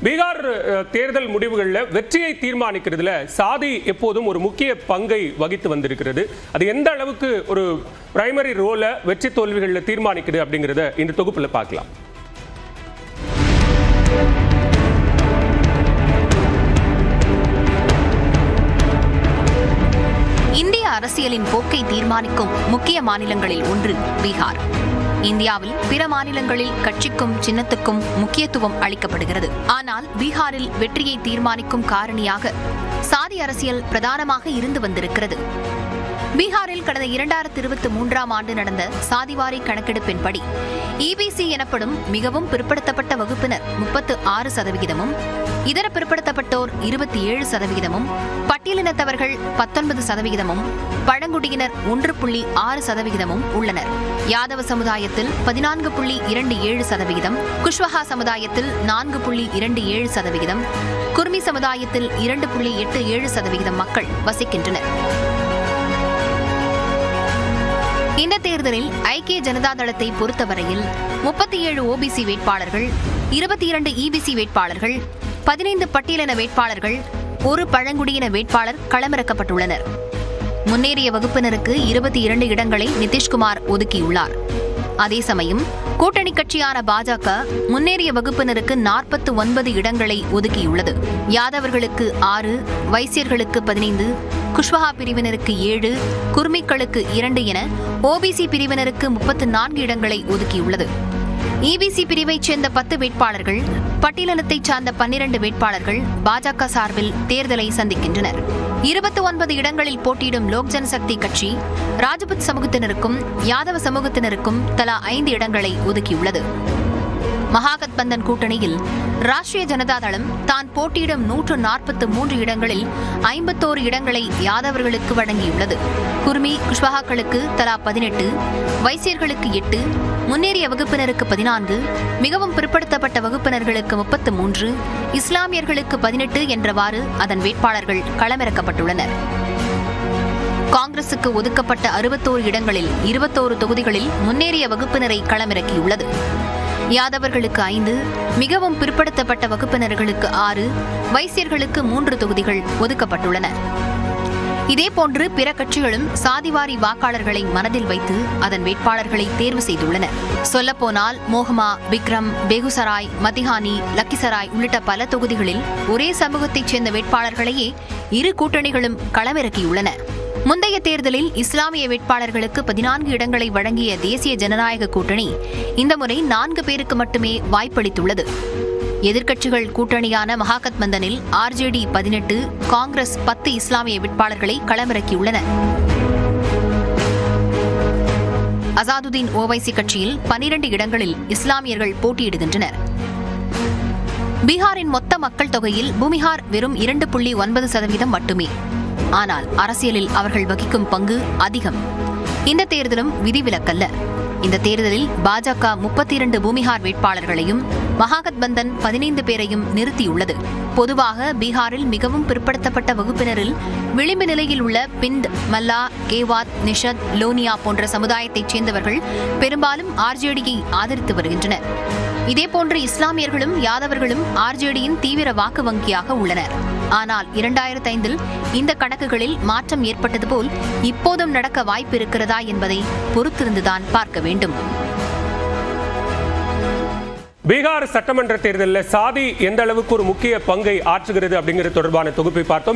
பீகார் தேர்தல் முடிவுகளில் வெற்றியை தீர்மானிக்கிறதுல சாதி எப்போதும் ஒரு முக்கிய பங்கை வகித்து வந்திருக்கிறது. அது எந்த அளவுக்கு ஒரு பிரைமரி ரோலை வெற்றி தோல்விகளில் தீர்மானிக்குது அப்படிங்கிறத இந்த தொகுப்பில் பார்க்கலாம். இந்திய அரசியலின் போக்கை தீர்மானிக்கும் முக்கிய மாநிலங்களில் ஒன்று பீகார். இந்தியாவில் பிற மாநிலங்களில் கட்சிக்கும் சின்னத்துக்கும் முக்கியத்துவம் அளிக்கப்படுகிறது. ஆனால் பீகாரில் வெற்றியை தீர்மானிக்கும் காரணியாக சாதி அரசியல் பிரதானமாக இருந்து வந்திருக்கிறது. பீகாரில் கடந்த 2023ஆம் ஆண்டு நடந்த சாதிவாரி கணக்கெடுப்பின்படி இபிசி எனப்படும் மிகவும் பிற்படுத்தப்பட்ட வகுப்பினர் 36%, இதர பிற்படுத்தப்பட்டோர் 27%, பட்டியலினத்தவர்கள் 19%, பழங்குடியினர் 1.6% உள்ளனர். யாதவ சமுதாயத்தில் 14.27%, குஷ்வஹா சமுதாயத்தில் 4.27%, குர்மி சமுதாயத்தில் 2.87% மக்கள் வசிக்கின்றனர். இந்த தேர்தலில் ஐக்கிய ஜனதா தளத்தை பொறுத்தவரையில் 37 ஓபிசி வேட்பாளர்கள், 22 இபிசி வேட்பாளர்கள், 15 பட்டியலின வேட்பாளர்கள், ஒரு பழங்குடியின வேட்பாளர் களமிறக்கப்பட்டுள்ளனர். முன்னேறிய வகுப்பினருக்கு 22 இடங்களை நிதிஷ்குமார் ஒதுக்கியுள்ளார். அதே சமயம் கூட்டணி கட்சியான பாஜக முன்னேறிய வகுப்பினருக்கு 49 இடங்களை ஒதுக்கியுள்ளது. யாதவர்களுக்கு 6, வைசியர்களுக்கு 15, குஷ்வஹா பிரிவினருக்கு 7, குர்மிக்களுக்கு 2 என ஓபிசி பிரிவினருக்கு 34 இடங்களை ஒதுக்கியுள்ளது. இபிசி பிரிவைச் சேர்ந்த 10 வேட்பாளர்கள், பட்டியலினத்தைச் சார்ந்த 12 வேட்பாளர்கள் பாஜக சார்பில் தேர்தலை சந்திக்கின்றனர். 29 இடங்களில் போட்டியிடும் லோக் ஜனசக்தி கட்சி ராஜபுத் சமூகத்தினருக்கும் யாதவ சமூகத்தினருக்கும் தலா 5 இடங்களை ஒதுக்கியுள்ளது. மகாகத்பந்தன் கூட்டணியில் ராஷ்டிரிய ஜனதா தளம் தான் போட்டியிடும் 143 இடங்களில் 51 இடங்களை யாதவர்களுக்கு வழங்கியுள்ளது. குர்மி குஷ்வஹாக்களுக்கு தலா 18, வைசியர்களுக்கு 8, முன்னேறிய வகுப்பினருக்கு 14, மிகவும் பிற்படுத்தப்பட்ட வகுப்பினர்களுக்கு 33, இஸ்லாமியர்களுக்கு 18 என்றவாறு அதன் வேட்பாளர்கள் களமிறக்கப்பட்டுள்ளனர். காங்கிரசுக்கு ஒதுக்கப்பட்ட 61 இடங்களில் 21 தொகுதிகளில் முன்னேறிய வகுப்பினரை களமிறக்கியுள்ளது. யாதவர்களுக்கு 5, மிகவும் பிற்படுத்தப்பட்ட வகுப்பினர்களுக்கு 6, வைசியர்களுக்கு 3 தொகுதிகள் ஒதுக்கப்பட்டுள்ளன. இதேபோன்று பிற கட்சிகளும் சாதிவாரி வாக்காளர்களை மனதில் வைத்து அதன் வேட்பாளர்களை தேர்வு செய்துள்ளன. சொல்லப்போனால் மோஹமா, விக்ரம், பேகுசராய், மதிஹானி, லக்கிசராய் உள்ளிட்ட பல தொகுதிகளில் ஒரே சமூகத்தைச் சேர்ந்த வேட்பாளர்களையே இரு கூட்டணிகளும் களமிறக்கியுள்ளன. முந்தைய தேர்தலில் இஸ்லாமிய வேட்பாளர்களுக்கு 14 இடங்களை வழங்கிய தேசிய ஜனநாயக கூட்டணி இந்த முறை 4 பேருக்கு மட்டுமே வாய்ப்பளித்துள்ளது. எதிர்க்கட்சிகள் கூட்டணியான மகாகத்பந்தனில் ஆர்ஜேடி 18, காங்கிரஸ் 10 இஸ்லாமிய வேட்பாளர்களை களமிறக்கியுள்ளன. அசாதுதீன் ஓவைசி கட்சியில் 12 இடங்களில் இஸ்லாமியர்கள் போட்டியிடுகின்றனர். பீகாரின் மொத்த மக்கள் தொகையில் பூமிஹார் வெறும் 2.9% மட்டுமே. ஆனால் அரசியலில் அவர்கள் வகிக்கும் பங்கு அதிகம். இந்த தேர்தலும் விதிவிலக்கல்ல. இந்த தேர்தலில் பாஜக 32 பூமிஹார் வேட்பாளர்களையும் மகாகத்பந்தன் 15 பேரையும் நிறுத்தியுள்ளது. பொதுவாக பீகாரில் மிகவும் பிற்படுத்தப்பட்ட வகுப்பினரில் விளிம்பு நிலையில் உள்ள பிந்த், மல்லா, கேவாத், நிஷத், லோனியா போன்ற சமுதாயத்தைச் சேர்ந்தவர்கள் பெரும்பாலும் ஆர்ஜேடியை ஆதரித்து வருகின்றனர். இதேபோன்று இஸ்லாமியர்களும் யாதவர்களும் ஆர்ஜேடியின் தீவிர வாக்கு வங்கியாக உள்ளனர். ஆனால் 2005இல் இந்த கணக்குகளில் மாற்றம் ஏற்பட்டது போல் இப்போதும் நடக்க வாய்ப்பு இருக்கிறதா என்பதை பொறுத்திருந்துதான் பார்க்க வேண்டும். பீகார் சட்டமன்ற தேர்தலில் சாதி எந்த அளவுக்கு ஒரு முக்கிய பங்கை ஆற்றுகிறது அப்படிங்கிறது தொடர்பான தொகுப்பை பார்த்தோம்.